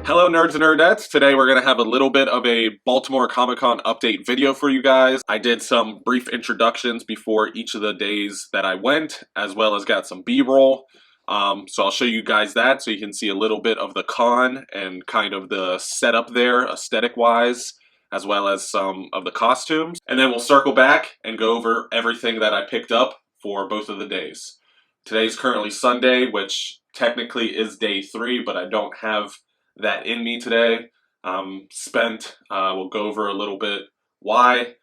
Hello nerds and nerdettes. Today we're going to have a little bit of a Baltimore Comic-Con update video for you guys. I did some brief introductions before each of the days that I went, as well as got some B-roll. So I'll show you guys that so you can see a little bit of the con and kind of the setup there aesthetic-wise, as well as some of the costumes. And then we'll circle back and go over everything that I picked up for both of the days. Today's currently Sunday, which technically is day 3, but I don't have that in me today. We'll go over a little bit why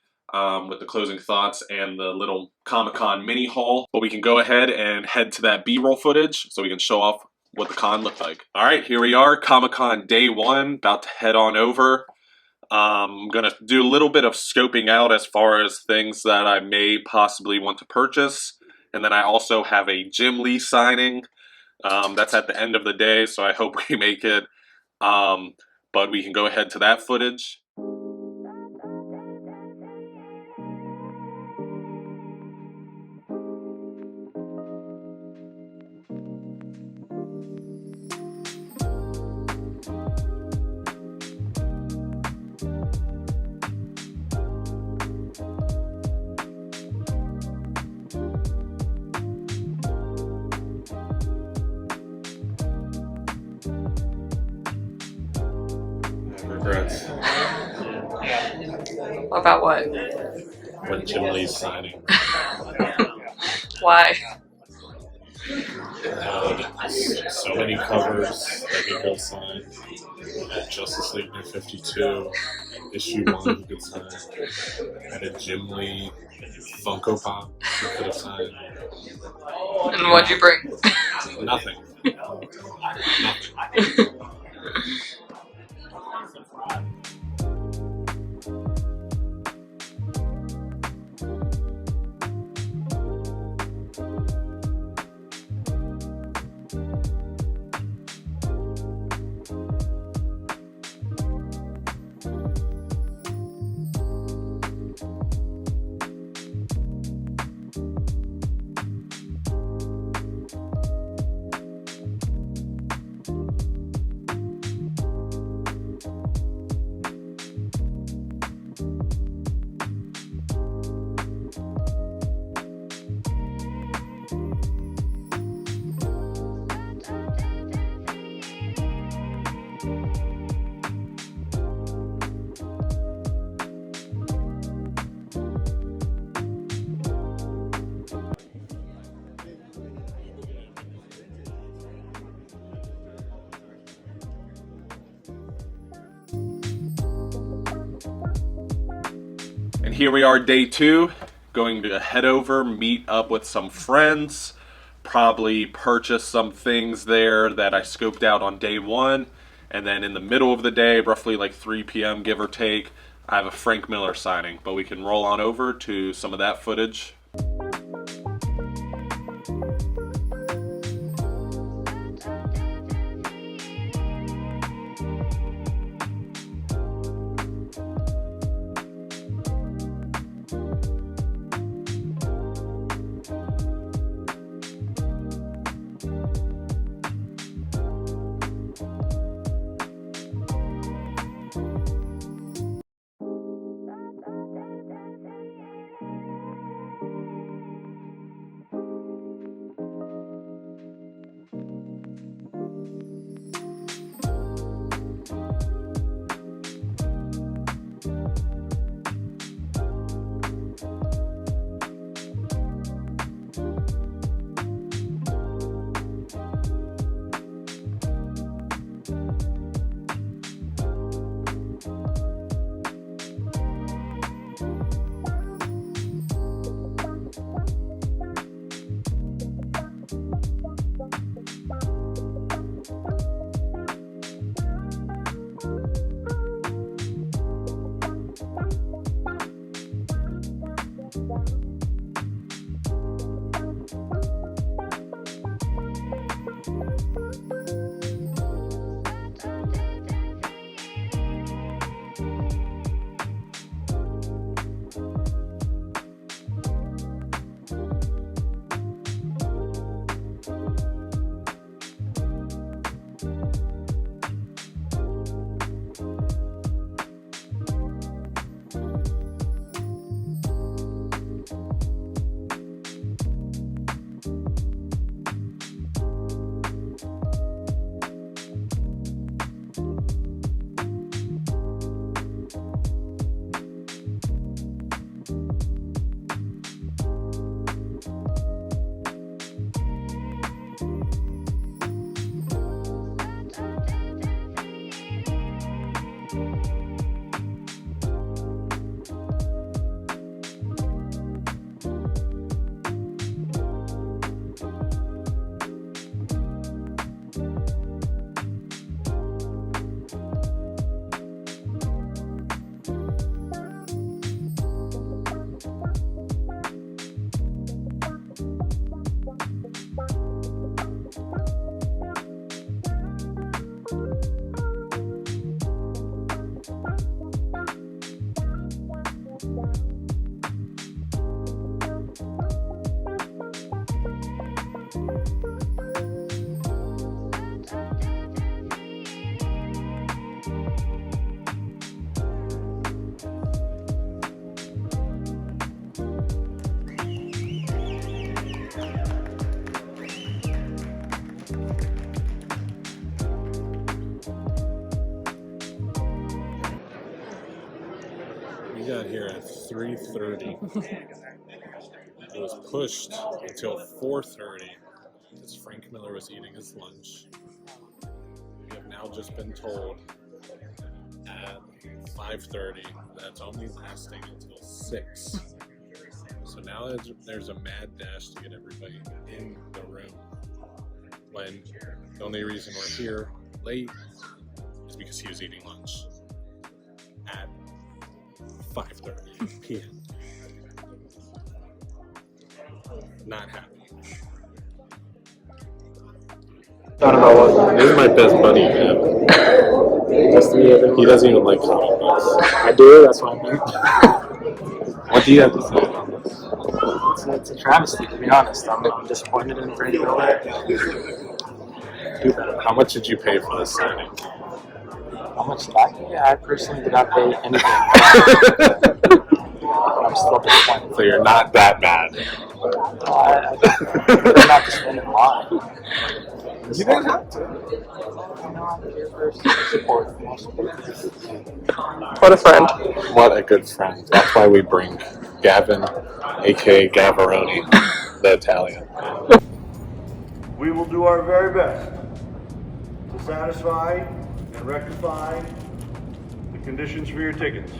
with the closing thoughts and the little Comic-Con mini haul. But we can go ahead and head to that B-roll footage so we can show off what the con looked like. Alright, here we are, Comic-Con day 1, about to head on over. I'm going to do a little bit of scoping out as far as things that I may possibly want to purchase. And then I also have a Jim Lee signing. That's at the end of the day, so I hope we make it. But we can go ahead to that footage. Regrets. About what? When Jim Lee's signing. Why? So many covers that he could sign. At Justice League New 52, issue 1 he could sign. At a Jim Lee Funko Pop he could have signed. And what'd you bring? Nothing. And here we are, day 2, going to head over, meet up with some friends, probably purchase some things there that I scoped out on day 1, and then in the middle of the day, roughly like 3 p.m. give or take, I have a Frank Miller signing, but we can roll on over to some of that footage. got here at 3:30. It was pushed until 4:30 because Frank Miller was eating his lunch. We have now just been told at 5:30 that it's only lasting until 6. So now there's a mad dash to get everybody in the room. When the only reason we're here late is because he was eating lunch at 5:30 p.m. Not happy. Thought about what? This is my best buddy, Gavin. He doesn't even like comic books. I do, that's what I meant. What do you have to say about this? It's a travesty, to be honest. I'm disappointed in Frank Miller. How much did you pay for this signing? How much did I pay? I personally did not pay anything. I'm still disappointed. So you're not that mad. I'm not just in line. You didn't have to. I'm here for support. What a friend. What a good friend. That's why we bring Gavin, aka Gavaroni, the Italian. We will do our very best to satisfy and rectify the conditions for your tickets.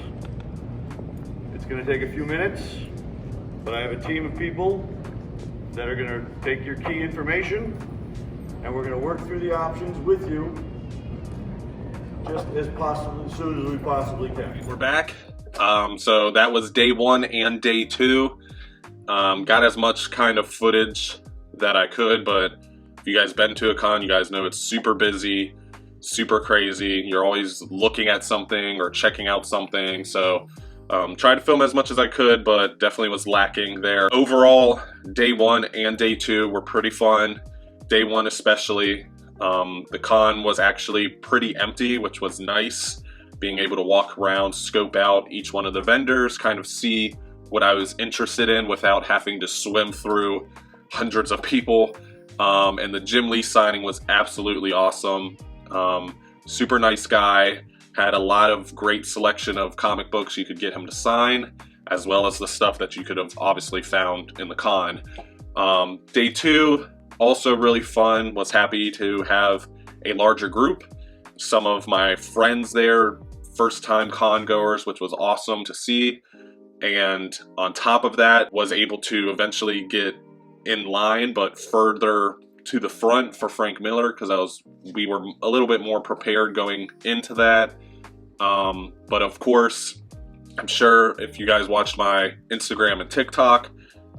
It's going to take a few minutes, but I have a team of people that are going to take your key information and we're going to work through the options with you just as soon as we possibly can. We're back. So that was day 1 and day 2. Got as much kind of footage that I could, but if you guys been to a con, you guys know it's super busy, super crazy. You're always looking at something or checking out something. So tried to film as much as I could, but definitely was lacking there. Overall, day 1 and day 2 were pretty fun. Day 1 especially. The con was actually pretty empty, which was nice. Being able to walk around, scope out each one of the vendors, kind of see what I was interested in without having to swim through hundreds of people. And the Jim Lee signing was absolutely awesome. Super nice guy. Had a lot of great selection of comic books you could get him to sign, as well as the stuff that you could have obviously found in the con. Day 2, also really fun. Was happy to have a larger group. Some of my friends there, first time con goers, which was awesome to see. And on top of that, was able to eventually get in line, but further to the front for Frank Miller, because we were a little bit more prepared going into that. But of course, I'm sure if you guys watched my Instagram and TikTok,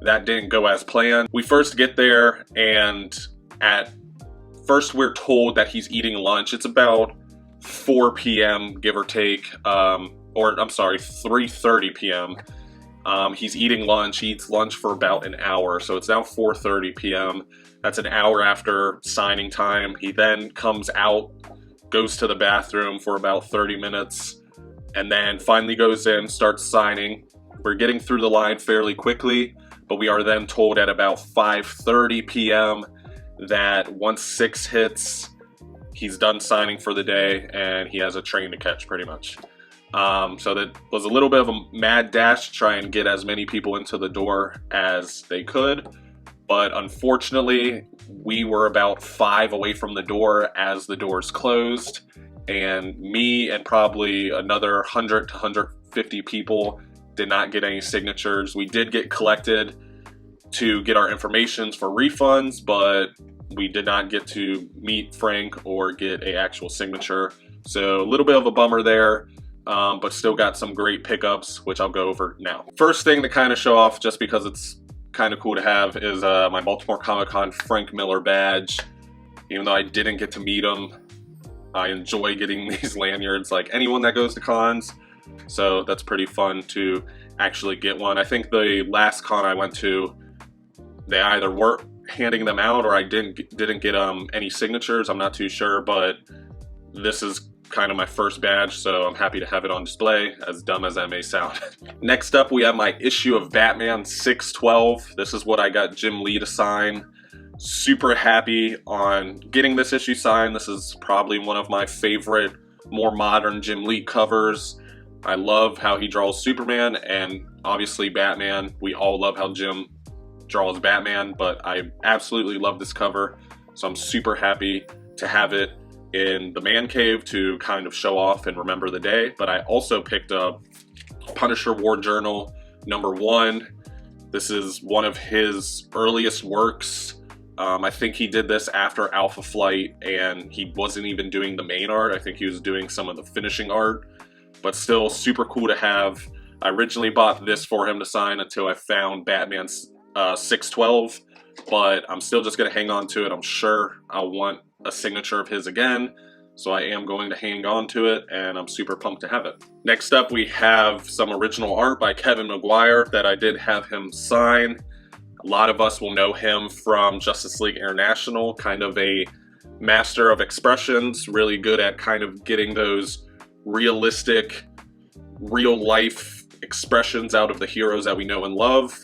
that didn't go as planned. We first get there, and at first we're told that he's eating lunch. It's about 4 p.m. give or take, or I'm sorry, 3:30 p.m. He's eating lunch. He eats lunch for about an hour, so it's now 4:30 p.m. That's an hour after signing time. He then comes out, goes to the bathroom for about 30 minutes, and then finally goes in, starts signing. We're getting through the line fairly quickly, but we are then told at about 5:30 p.m. that once 6 hits, he's done signing for the day and he has a train to catch pretty much. So that was a little bit of a mad dash to try and get as many people into the door as they could. But unfortunately, we were about 5 away from the door as the doors closed. And me and probably another 100 to 150 people did not get any signatures. We did get collected to get our informations for refunds, but we did not get to meet Frank or get an actual signature. So a little bit of a bummer there. But still got some great pickups, which I'll go over now. First thing to kind of show off, just because it's kind of cool to have, is my Baltimore Comic-Con Frank Miller badge. Even though I didn't get to meet him, I enjoy getting these lanyards like anyone that goes to cons. So that's pretty fun to actually get one. I think the last con I went to, they either weren't handing them out or I didn't get any signatures. I'm not too sure, but this is kind of my first badge, so I'm happy to have it on display, as dumb as that may sound. Next up, we have my issue of Batman 612. This is what I got Jim Lee to sign. Super happy on getting this issue signed. This is probably one of my favorite, more modern Jim Lee covers. I love how he draws Superman and obviously Batman. We all love how Jim draws Batman, but I absolutely love this cover. So I'm super happy to have it in the man cave to kind of show off and remember the day. But I also picked up Punisher War Journal #1. This is one of his earliest works. I think he did this after Alpha Flight, and he wasn't even doing the main art. I think he was doing some of the finishing art, but still super cool to have. I originally bought this for him to sign until I found Batman's 612, but I'm still just going to hang on to it. I'm sure I'll want a signature of his again, so I am going to hang on to it, and I'm super pumped to have it. Next up, we have some original art by Kevin Maguire that I did have him sign. A lot of us will know him from Justice League International, kind of a master of expressions, really good at kind of getting those realistic, real-life expressions out of the heroes that we know and love.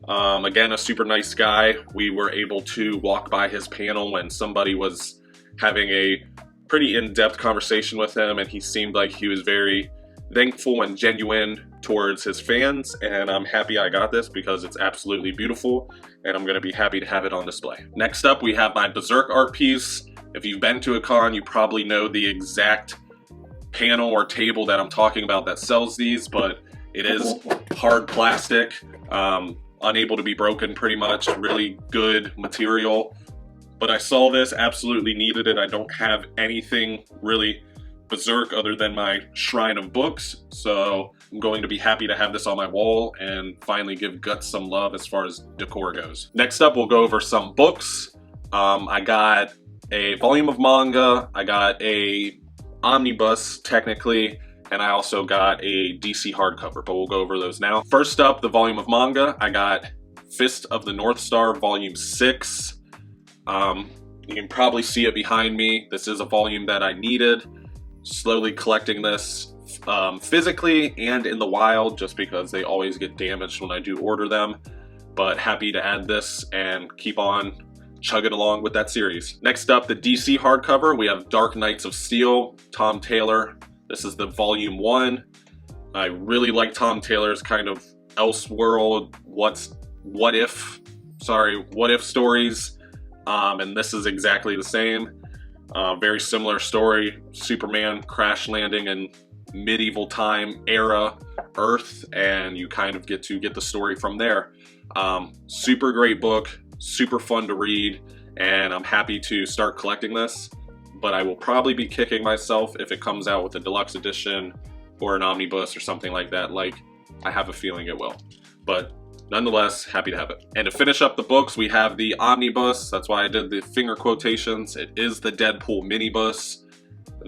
Again, a super nice guy. We were able to walk by his panel when somebody was having a pretty in-depth conversation with him, and he seemed like he was very thankful and genuine towards his fans, and I'm happy I got this because it's absolutely beautiful, and I'm going to be happy to have it on display. Next up, we have my Berserk art piece. If you've been to a con, you probably know the exact panel or table that I'm talking about that sells these, but it is hard plastic, unable to be broken pretty much, really good material. But I saw this, absolutely needed it. I don't have anything really Berserk other than my shrine of books, so I'm going to be happy to have this on my wall and finally give Guts some love as far as decor goes. Next up, we'll go over some books. I got a volume of manga, I got a omnibus technically, and I also got a DC hardcover, but we'll go over those now. First up, the volume of manga, I got Fist of the North Star volume 6. You can probably see it behind me. This is a volume that I needed. Slowly collecting this physically and in the wild, just because they always get damaged when I do order them. But happy to add this and keep on chugging along with that series. Next up, the DC hardcover. We have Dark Knights of Steel, Tom Taylor. This is the volume 1. I really like Tom Taylor's kind of Elseworld, what if stories. And this is exactly the same. Very similar story. Superman crash landing in medieval time era Earth, and you kind of get to get the story from there. Super great book, super fun to read, and I'm happy to start collecting this. But I will probably be kicking myself if it comes out with a deluxe edition or an omnibus or something like that. Like, I have a feeling it will. But nonetheless, happy to have it. And to finish up the books, we have the omnibus. That's why I did the finger quotations. It is the Deadpool minibus.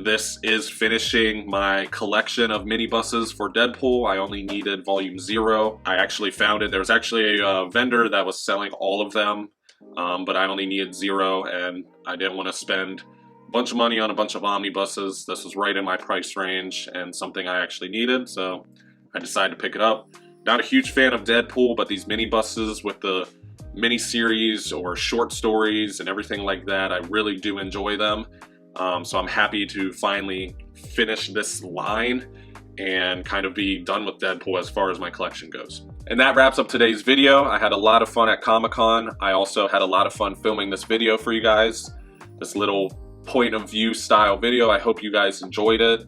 This is finishing my collection of minibuses for Deadpool. I only needed volume 0. I actually found it. There was actually a vendor that was selling all of them, but I only needed 0, and I didn't want to spend a bunch of money on a bunch of omnibuses. This was right in my price range and something I actually needed, so I decided to pick it up. Not a huge fan of Deadpool, but these mini-buses with the mini-series or short stories and everything like that, I really do enjoy them. So I'm happy to finally finish this line and kind of be done with Deadpool as far as my collection goes. And that wraps up today's video. I had a lot of fun at Comic-Con. I also had a lot of fun filming this video for you guys. This little point of view style video. I hope you guys enjoyed it.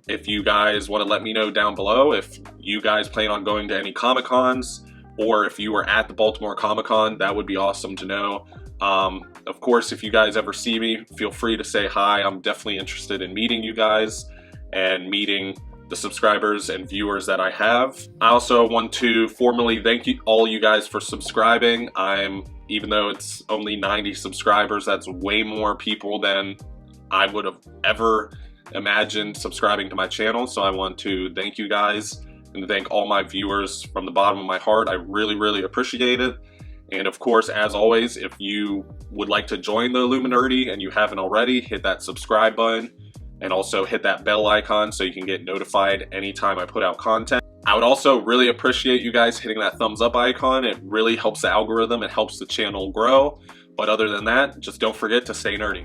If you guys want to let me know down below if you guys plan on going to any Comic-Cons, or if you were at the Baltimore Comic-Con, that would be awesome to know. Of course, if you guys ever see me, feel free to say hi. I'm definitely interested in meeting you guys and meeting the subscribers and viewers that I have. I also want to formally thank you all you guys for subscribing. Even though it's only 90 subscribers, that's way more people than I would have ever imagined subscribing to my channel. So I want to thank you guys and thank all my viewers from the bottom of my heart. I really appreciate it. And of course, as always, if you would like to join the Illuminati and you haven't already, hit that subscribe button and also hit that bell icon so you can get notified anytime I put out content. I would also really appreciate you guys hitting that thumbs up icon. It really helps the algorithm, it helps the channel grow. But other than that, just don't forget to stay nerdy.